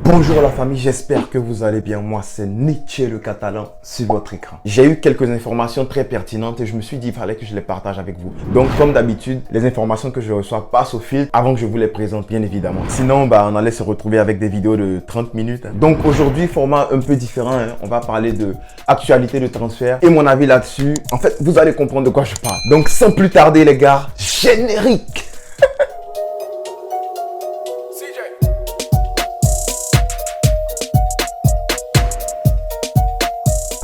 Bonjour la famille, j'espère que vous allez bien. Moi, c'est Nietzsche le Catalan sur votre écran. J'ai eu quelques informations très pertinentes et je me suis dit qu'il fallait que je les partage avec vous. Donc, comme d'habitude, les informations que je reçois passent au fil avant que je vous les présente, bien évidemment. Sinon, on allait se retrouver avec des vidéos de 30 minutes. Donc, aujourd'hui, format un peu différent. On va parler de actualité de transfert et mon avis là-dessus. En fait, vous allez comprendre de quoi je parle. Donc, sans plus tarder, les gars, générique!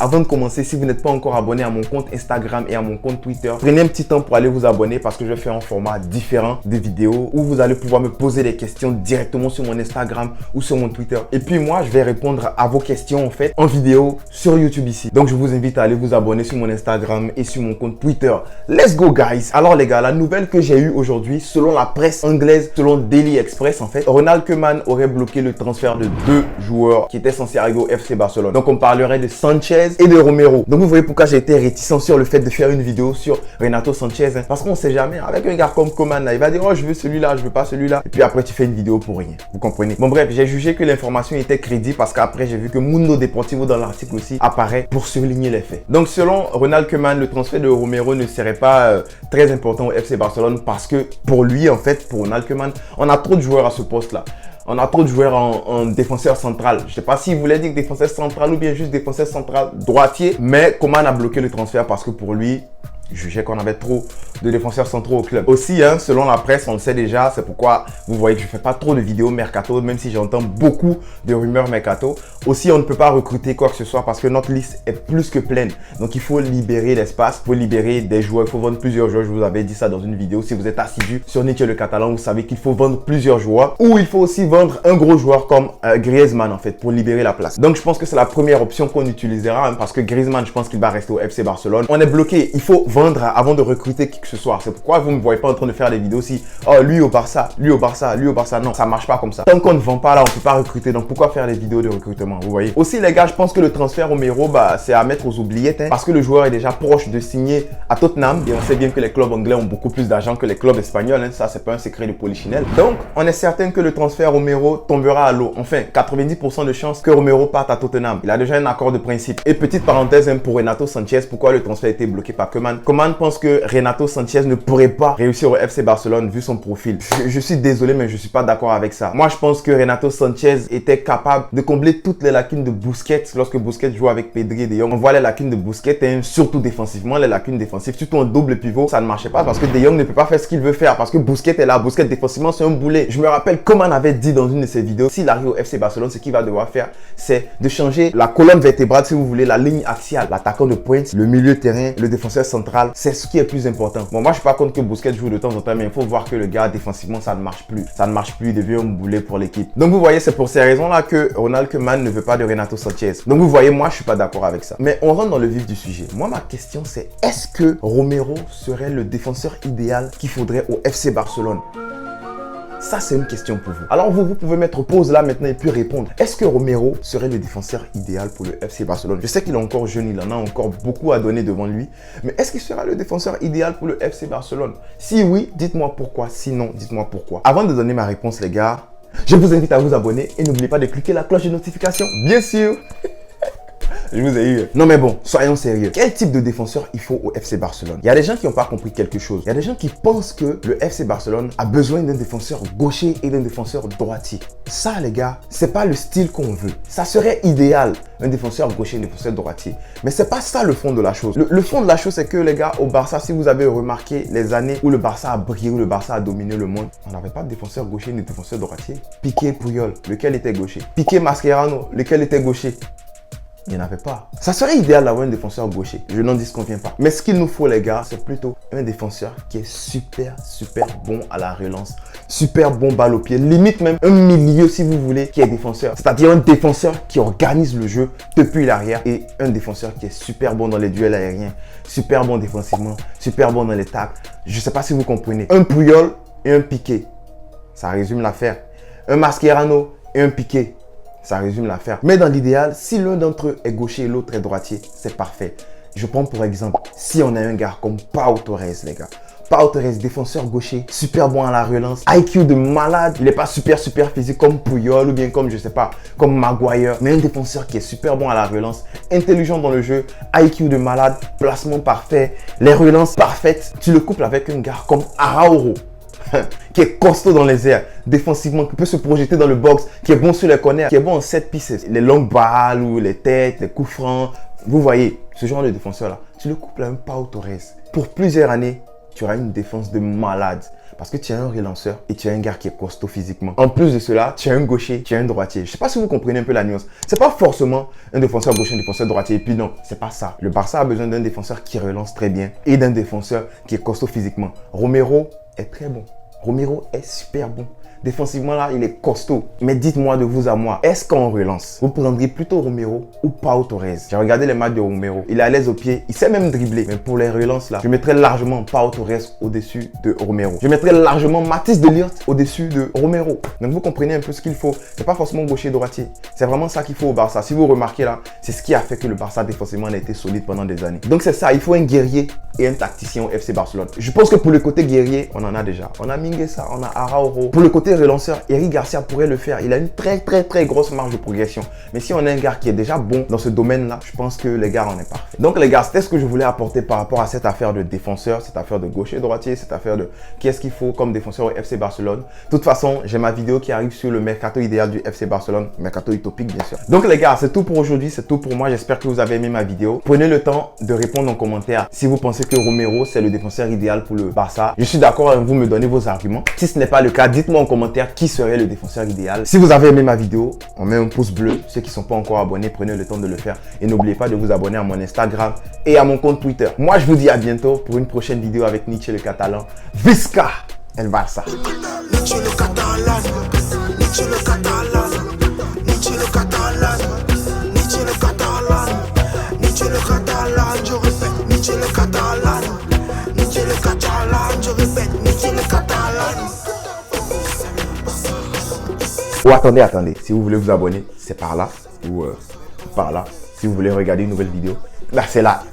Avant de commencer, si vous n'êtes pas encore abonné à mon compte Instagram et à mon compte Twitter, prenez un petit temps pour aller vous abonner parce que je fais un format différent de vidéos où vous allez pouvoir me poser des questions directement sur mon Instagram ou sur mon Twitter. Et puis moi, je vais répondre à vos questions en fait en vidéo sur YouTube ici. Donc je vous invite à aller vous abonner sur mon Instagram et sur mon compte Twitter. Let's go guys! Alors les gars, la nouvelle que j'ai eue aujourd'hui, selon la presse anglaise, selon Daily Express en fait, Ronald Koeman aurait bloqué le transfert de 2 joueurs qui étaient censés arriver au FC Barcelone. Donc on parlerait de Sanchez et de Romero. Donc vous voyez pourquoi j'ai été réticent sur le fait de faire une vidéo sur Renato Sanchez. Parce qu'on ne sait jamais. Avec un gars comme Koeman, il va dire oh je veux celui-là, je veux pas celui-là. Et puis après tu fais une vidéo pour rien. Vous comprenez? Bon bref, j'ai jugé que l'information était crédible parce qu'après j'ai vu que Mundo Deportivo dans l'article aussi apparaît pour souligner les faits. Donc selon Ronald Koeman, le transfert de Romero ne serait pas très important au FC Barcelone parce que pour lui en fait, pour Ronald Koeman, on a trop de joueurs à ce poste-là. On a trop de joueurs en défenseur central. Je ne sais pas s'il voulait dire défenseur central ou bien juste défenseur central droitier. Mais Koeman a bloqué le transfert parce que pour lui, il jugeait qu'on avait trop de défenseurs centraux au club. Aussi, selon la presse, on le sait déjà, c'est pourquoi vous voyez que je ne fais pas trop de vidéos mercato, même si j'entends beaucoup de rumeurs mercato. Aussi, on ne peut pas recruter quoi que ce soit parce que notre liste est plus que pleine. Donc, il faut libérer l'espace, il faut libérer des joueurs, il faut vendre plusieurs joueurs. Je vous avais dit ça dans une vidéo. Si vous êtes assidu sur Nietzsche le Catalan, vous savez qu'il faut vendre plusieurs joueurs ou il faut aussi vendre un gros joueur comme Griezmann en fait pour libérer la place. Donc, je pense que c'est la première option qu'on utilisera parce que Griezmann, je pense qu'il va rester au FC Barcelone. On est bloqué, il faut vendre avant de recruter qui que ce soit. C'est pourquoi vous ne me voyez pas en train de faire des vidéos si oh lui au Barça, lui au Barça, lui au Barça. Non, ça marche pas comme ça. Tant qu'on ne vend pas là, on peut pas recruter. Donc pourquoi faire des vidéos de recrutement? Vous voyez. Aussi les gars, je pense que le transfert Romero, c'est à mettre aux oubliettes parce que le joueur est déjà proche de signer à Tottenham et on sait bien que les clubs anglais ont beaucoup plus d'argent que les clubs espagnols. Ça c'est pas un secret de polichinelle. Donc on est certain que le transfert Romero tombera à l'eau. Enfin 90% de chances que Romero parte à Tottenham. Il a déjà un accord de principe. Et petite parenthèse pour Renato Sanchez, pourquoi le transfert a été bloqué par Koeman? Koeman pense que Renato Sanchez ne pourrait pas réussir au FC Barcelone vu son profil. Je suis désolé mais je suis pas d'accord avec ça. Moi je pense que Renato Sanchez était capable de combler toutes les lacunes de Busquets lorsque Busquets jouait avec Pedri et De Jong. On voit les lacunes de Busquets surtout défensivement, les lacunes défensives, surtout en double pivot, ça ne marchait pas parce que De Jong ne peut pas faire ce qu'il veut faire parce que Busquets est là. Busquets défensivement c'est un boulet. Je me rappelle comment on avait dit dans une de ses vidéos, s'il arrive au FC Barcelone, ce qu'il va devoir faire c'est de changer la colonne vertébrale si vous voulez, la ligne axiale, l'attaquant de pointe, le milieu de terrain, le défenseur central, c'est ce qui est plus important. Bon, moi je suis pas contre que Busquets joue de temps en temps, mais il faut voir que le gars défensivement ça ne marche plus. Ça ne marche plus, il devient un boulet pour l'équipe. Donc vous voyez, c'est pour ces raisons-là que Ronald Koeman ne veut pas de Renato Sanchez. Donc vous voyez, moi je suis pas d'accord avec ça. Mais on rentre dans le vif du sujet. Moi ma question c'est, est-ce que Romero serait le défenseur idéal qu'il faudrait au FC Barcelone? Ça, c'est une question pour vous. Alors, vous pouvez mettre pause là maintenant et puis répondre. Est-ce que Romero serait le défenseur idéal pour le FC Barcelone? Je sais qu'il est encore jeune, il en a encore beaucoup à donner devant lui. Mais est-ce qu'il sera le défenseur idéal pour le FC Barcelone? Si oui, dites-moi pourquoi. Sinon, dites-moi pourquoi. Avant de donner ma réponse, les gars, je vous invite à vous abonner et n'oubliez pas de cliquer la cloche de notification. Bien sûr! Je vous ai eu. Non mais bon, soyons sérieux. Quel type de défenseur il faut au FC Barcelone? Il y a des gens qui n'ont pas compris quelque chose. Il y a des gens qui pensent que le FC Barcelone a besoin d'un défenseur gaucher et d'un défenseur droitier. Ça les gars, c'est pas le style qu'on veut. Ça serait idéal, un défenseur gaucher et un défenseur droitier. Mais c'est pas ça le fond de la chose. Le fond de la chose c'est que les gars, au Barça, si vous avez remarqué les années où le Barça a brillé, où le Barça a dominé le monde, on n'avait pas de défenseur gaucher ni de défenseur droitier. Piqué, Puyol, lequel était gaucher? Piqué, Mascherano, lequel était gaucher? Il n'y en avait pas. Ça serait idéal d'avoir un défenseur gaucher. Je n'en disconviens pas. Mais ce qu'il nous faut, les gars, c'est plutôt un défenseur qui est super bon à la relance. Super bon balle au pied. Limite même un milieu, si vous voulez, qui est défenseur. C'est-à-dire un défenseur qui organise le jeu depuis l'arrière. Et un défenseur qui est super bon dans les duels aériens. Super bon défensivement. Super bon dans les tacles. Je ne sais pas si vous comprenez. Un Puyol et un Piqué. Ça résume l'affaire. Un Mascherano et un Piqué. Ça résume l'affaire. Mais dans l'idéal, si l'un d'entre eux est gaucher et l'autre est droitier, c'est parfait. Je prends pour exemple, si on a un gars comme Pau Torres, les gars. Pau Torres, défenseur gaucher, super bon à la relance, IQ de malade. Il n'est pas super physique comme Puyol ou bien comme, je sais pas, comme Maguire, mais un défenseur qui est super bon à la relance, intelligent dans le jeu, IQ de malade, placement parfait, les relances parfaites. Tu le couples avec un gars comme Araújo, qui est costaud dans les airs, défensivement, qui peut se projeter dans le box, qui est bon sur les corners, qui est bon en set pieces, les longues balles ou les têtes, les coups francs. Vous voyez, ce genre de défenseur-là, tu le couples avec un Pau Torres. Pour plusieurs années, tu auras une défense de malade parce que tu es un relanceur et tu es un gars qui est costaud physiquement. En plus de cela, tu es un gaucher, tu es un droitier. Je ne sais pas si vous comprenez un peu la nuance. C'est pas forcément un défenseur gaucher, un défenseur droitier. Et puis non, c'est pas ça. Le Barça a besoin d'un défenseur qui relance très bien et d'un défenseur qui est costaud physiquement. Romero est très bon. Romero est super bon. Défensivement, là, il est costaud. Mais dites-moi de vous à moi, est-ce qu'en relance, vous prendriez plutôt Romero ou Pau Torres? J'ai regardé les matchs de Romero. Il est à l'aise au pied. Il sait même dribbler. Mais pour les relances, là, je mettrais largement Pau Torres au-dessus de Romero. Je mettrais largement Matthijs de Ligt au-dessus de Romero. Donc, vous comprenez un peu ce qu'il faut. C'est pas forcément gaucher-droitier. C'est vraiment ça qu'il faut au Barça. Si vous remarquez là, c'est ce qui a fait que le Barça défensivement a été solide pendant des années. Donc, c'est ça. Il faut un guerrier et un tacticien au FC Barcelone. Je pense que pour le côté guerrier, on en a déjà. On a Mingueza, on a Araújo. Pour le côté relanceur, Eric Garcia pourrait le faire. Il a une très grosse marge de progression. Mais si on a un gars qui est déjà bon dans ce domaine-là, je pense que les gars, on est parfait. Donc les gars, c'était ce que je voulais apporter par rapport à cette affaire de défenseur, cette affaire de gaucher droitier, cette affaire de qu'est-ce qu'il faut comme défenseur au FC Barcelone. De toute façon, j'ai ma vidéo qui arrive sur le mercato idéal du FC Barcelone, mercato utopique bien sûr. Donc les gars, c'est tout pour aujourd'hui, c'est tout pour moi. J'espère que vous avez aimé ma vidéo. Prenez le temps de répondre en commentaire si vous pensez que Romero, c'est le défenseur idéal pour le Barça. Je suis d'accord avec vous, me donnez vos arguments. Si ce n'est pas le cas, dites-moi en commentaire qui serait le défenseur idéal. Si vous avez aimé ma vidéo, on met un pouce bleu. Ceux qui ne sont pas encore abonnés, prenez le temps de le faire. Et n'oubliez pas de vous abonner à mon Instagram et à mon compte Twitter. Moi, je vous dis à bientôt pour une prochaine vidéo avec Nietzsche le Catalan. Visca el Barça. Nietzsche le Catalan, Nietzsche le Catalan, Nietzsche le Catalan, Nietzsche le Catalan, Nietzsche le Catalan, je répète, Nietzsche le Catalan, Nietzsche le Catalan, je répète, Nietzsche le Catalan. Ou attendez, si vous voulez vous abonner, c'est par là ou par là. Si vous voulez regarder une nouvelle vidéo, là c'est là.